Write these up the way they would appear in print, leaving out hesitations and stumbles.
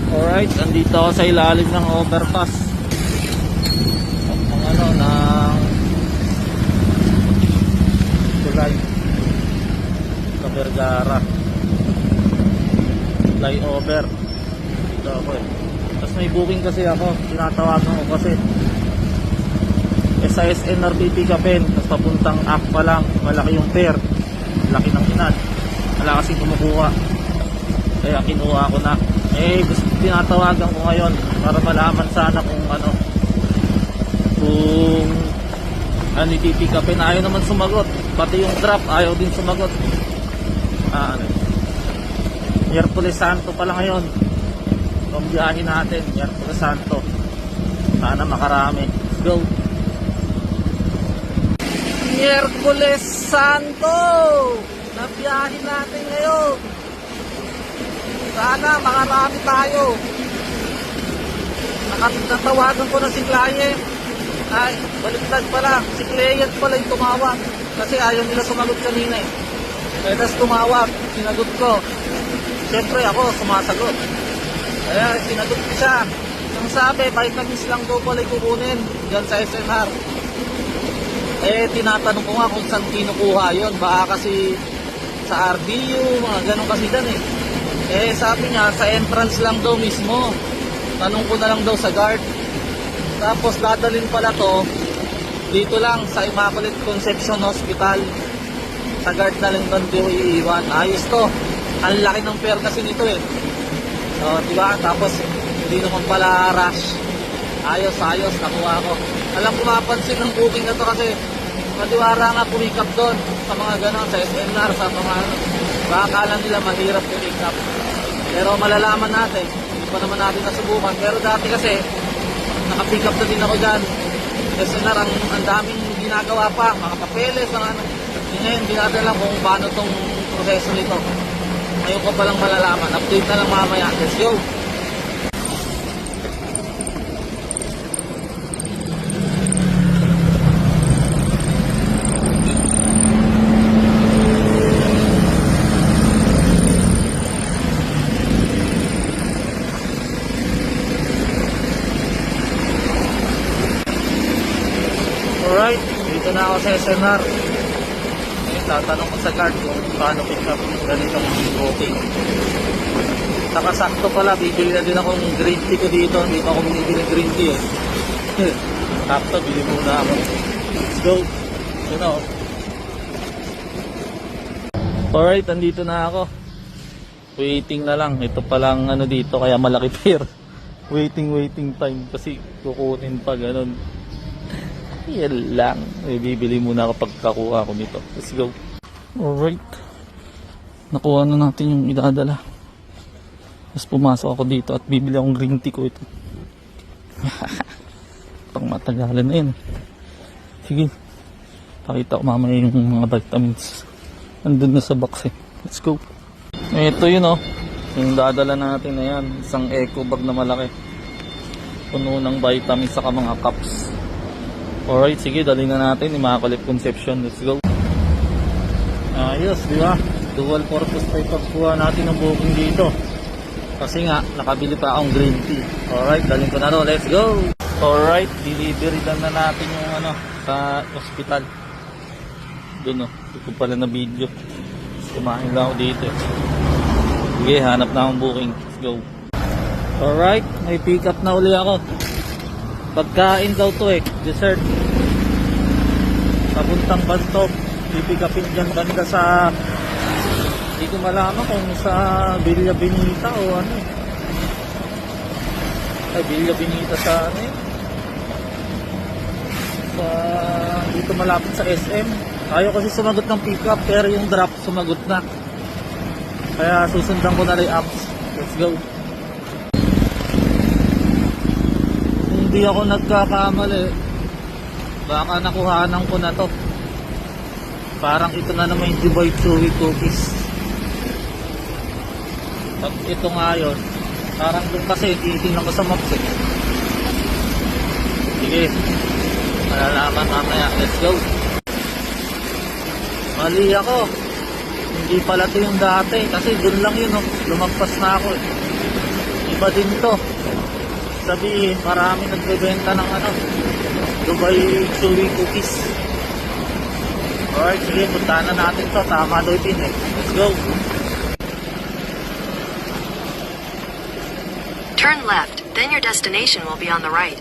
Alright, nandito ako sa ilalim ng overpass ng ano, ng tulay sa Vergara flyover. Dito ako eh. Tapos may booking kasi ako, tinatawagan ko kasi sa SNRPP Kapin, tapos papuntang up pa lang, malaki yung fare, laki ng inad, wala kasi kumukuha, kaya kinuha ko na. Gusto tinatawagan ko ngayon para malaman sana kung ano, kung ano i-pick upin. Ayaw naman sumagot, pati yung drop ayaw din sumagot. Miyerkules Santo pala ngayon ang biyahe natin, Miyerkules Santo, sana makarami. Let's go. Miyerkules Santo na biyahe natin ngayon, sana makarami tayo. Natawagan ko na si client, ay baliktad pala, si client pala yung tumawag kasi ayaw nila sumagot kanina eh. Tapos tumawag, sinagot ko, siyempre ako sumasagot, kaya sinagot ko siya. Ang sabi, vitamins lang daw pala kukunin dyan sa SNR. Tinatanong ko nga kung saan kinukuha yun, baka kasi sa RDU, mga ganun kasi dyan eh. Sabi niya, sa entrance lang daw mismo. Tanong ko na lang daw sa guard. Tapos dadalhin pala to dito lang sa Immaculate Conception Hospital. Sa guard na lang doon daw iiwan. Ayos to. Ang laki ng fare kasi nito eh. So, diba? Tapos hindi naman pala rush. Ayos, nakuha ko. Alam ko mapansin ng booking na to kasi madiwara nga pumikap doon sa mga ganon, sa SNR, sa mga baka akala nila mahirap pumikap. Pero malalaman natin, hindi pa naman natin nasubukan. Pero dati kasi nakapick up na din ako dyan. SNR, ang daming ginagawa pa, mga papeles, mga ano. Ngayon, hindi natin alam kung paano tong proseso nito. Ngayon ko palang malalaman. Update na lang mamaya. Let's go! Alright, dito na ako sa SNR. Tatanong ko sa guard kung paano pick up yung ganitong booking. Saka sakto pala, bibili na din akong green tea ko dito. Hindi pa ako binibili ng green tea eh. Sakto, bili muna ako. Let's go. Yun ako. Alright, nandito na ako. Waiting na lang. Ito palang ano dito, kaya malaki fare. Waiting time kasi kukunin pa ganun. Yan lang. Bibili muna ako pagkakuha ko nito. Let's go. Alright. Nakuha na natin yung idadala. Tapos pumasok ako dito at bibili akong green tea ko ito. Pang matagalan na yun. Sige. Pakita ko mamaya yung mga vitamins. Andun na sa box eh. Let's go. Ito yun oh. Yung dadala natin na yan. Isang eco bag na malaki. Puno ng vitamins saka mga cups. Alright, sige, dali na natin Immaculate Conception. Let's go. Ayos, di ba? Dual purpose pa ipagkuha natin ng booking dito. Kasi nga, nakabili pa akong green tea. Alright, dalhin ko na to. Let's go. Alright, delivery lang na natin yung ano, sa hospital. Doon oh, ito pala na video. Kumain lang ako dito. Sige, hanap na akong booking. Let's go. Alright, may pick up na uli ako. Pagkain daw to eh, dessert. Papuntang Bantog, pipikapin dyan banda sa, hindi ko malaman kung sa Villa Benita o ano eh. Ay, Villa Benita sa ano eh. Sa, dito malapit sa SM. Ayaw kasi sumagot ng pick up, pero yung drop sumagot na. Kaya susundan ko na rin apps. Let's go. Hindi ako nagkakamali. Baka nakuhanan ko na to. Parang ito na naman yung Dubai Chewy Cookies. Pag ito nga yun, parang doon kasi titingnan ko sa maps eh. Sige, malalaman mamaya. Let's go. Mali ako. Hindi pala ito yung dati. Kasi doon lang yun, lumagpas na ako eh. iba din to. Sabihin, marami nagbebenta ng ano, Dubai Chewy Cookies. Alright, sige, puntahan na natin to. Tama daw din eh. Let's go. Turn left, then your destination will be on the right.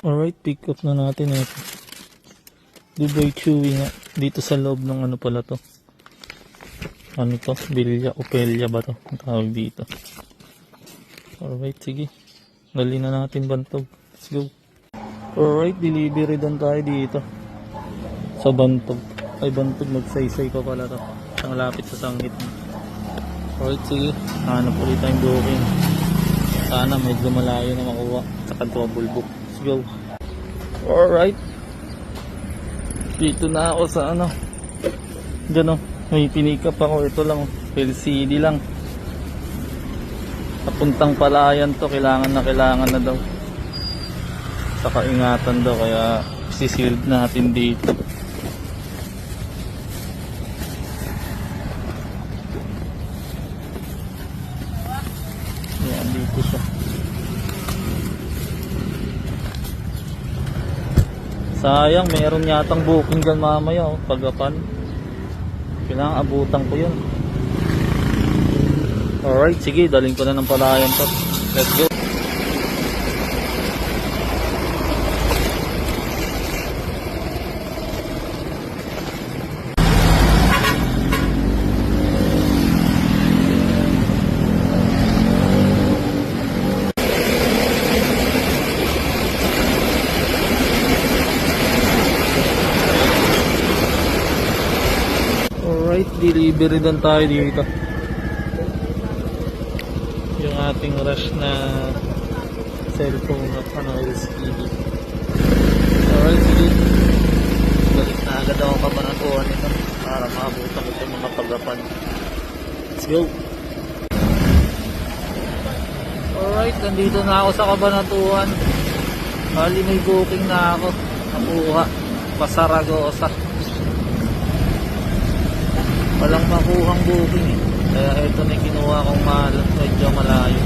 Alright, pick up na natin ito. Dubai Chewy nga. Dito sa loob ng ano pala to. Ano to? Bilya, Opelya ba to? Ang tawag dito. Alright, sige. Dali na natin Bantog. Let's go. Alright, delivery doon tayo dito. Sa Bantog. Ay, Bantog. Magsaysay pa pala to. Ang lapit sa sangit. Alright, sige. Hanap ulit tayong booking. Sana medyo malayo na makuha. Saka double book. Let's go. Alright. Dito na ako sa ano. Diyan o. May pinikap ako. Ito lang. LCD lang. Papuntang Palayan to. Kailangan na daw. Saka ingatan daw. Kaya sisild natin dito. Yan, dito siya. Sayang, meron yatang booking dyan mamaya oh, Pagapan. Kailangan abutan ko yun. Alright, sige, daling ko na ng Palayan to. Let's go. Alright, delivery doon tayo dito. Yung ating rush na cellphone at ano, LCD. Alright, sige. Balik na agad ako Kabanatuan nito para makabutan ko yung mga Pagapan. Let's go. Alright, nandito na ako sa Kabanatuan. Bali may booking na ako. Nakuha. Pasaragosa. Walang makuhang booking eh. Kaya ito na kinuha kong medyo malayo.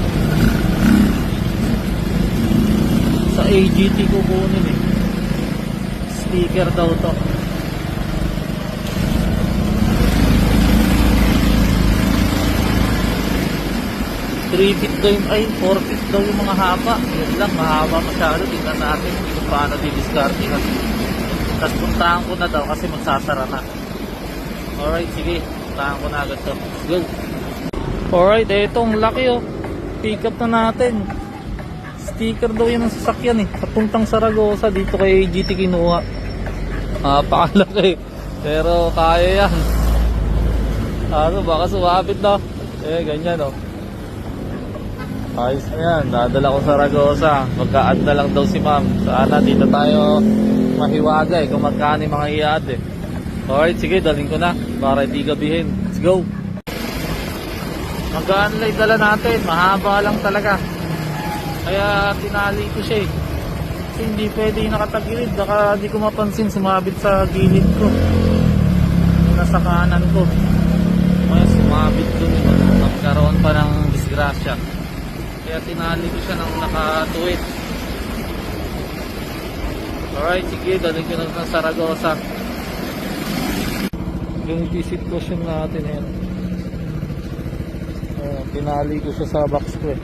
Sa AGT ko kunin eh. Sticker daw to. 3 feet daw yung, ay 4 feet daw yung mga haba. Yun lang, mahaba masyado. Tingnan natin kung paano didiscartingan. Tapos puntahan ko na daw kasi magsasara na. Alright, sige. Puntahan ko na agad to. Let's go. Alright, etong laki oh. Pick up na natin. Sticker daw yun ang sasakyan eh. Papuntang Saragosa. Dito kay AGT kinuha. Pakalaki. Pero kaya yan. Ano, baka sumabit na. Ganyan oh. Ayos na yan. Dadala ko sa Saragosa. Magka-add na lang daw si ma'am. Sana dito tayo mahiwagay kung magkano yung mga i-add eh. Alright, sige, daling ko na para hindi gabihin. Let's go. Mag-unlay dala natin. Mahaba lang talaga. Kaya tinali ko siya eh. Kasi hindi pwede yung nakatagilid. Baka di ko mapansin sumabit sa gilid ko. Nasa kanan ko. Kaya sumabit dun. Magkaroon pa ng disgrasya. Kaya tinali ko siya ng nakatuwid. Alright, sige, daling ko na sa Saragosa. Ganito yung sitwasyon natin yan. Tinali ko siya sa box ko eh.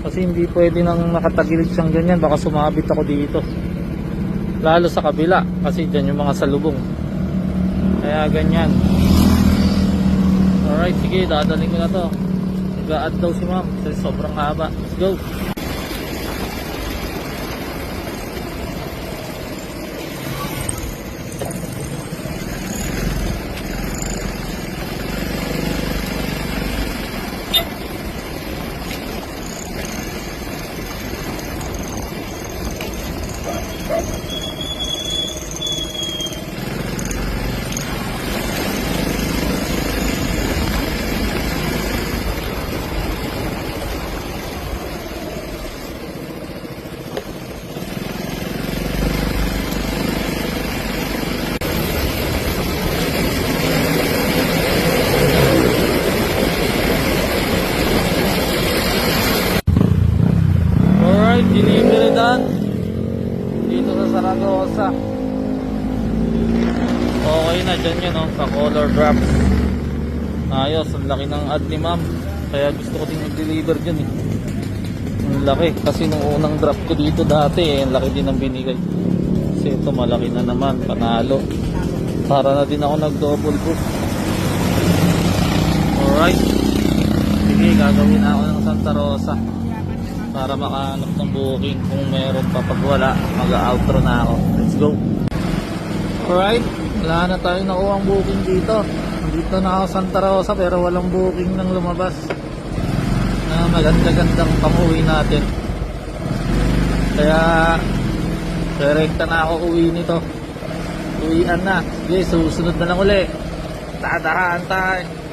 Kasi hindi pwede nang nakatagilid siyang ganyan. Baka sumabit ako dito. Lalo sa kabila. Kasi dyan yung mga salubong. Kaya ganyan. Alright, sige, dadaling ko na to. Mag-a-add daw si ma'am. Kasi sobrang haba. Let's go. Rosa. Okay na dyan yun, sa color drops. Ayos, ang laki ng ad ni ma'am. Kaya gusto ko din mag-deliver dyan Ang laki, kasi nung unang drop ko dito dati ang laki din ng binigay. Kasi ito malaki na naman, panalo. Para na din ako nag-double book. Alright. Sige, gagawin na ako ng Santa Rosa para makahanap ng booking. Kung meron pa, pag wala, mag-outro na ako. Let's go. Alright, wala na tayo nakuha ang booking dito. Dito na ako Santa Rosa pero walang booking nang lumabas na maganda-gandang pang-uwi natin. Kaya direkta na ako uwi nito. Uwian na. Sige, susunod na lang uli. Tadahan tayo.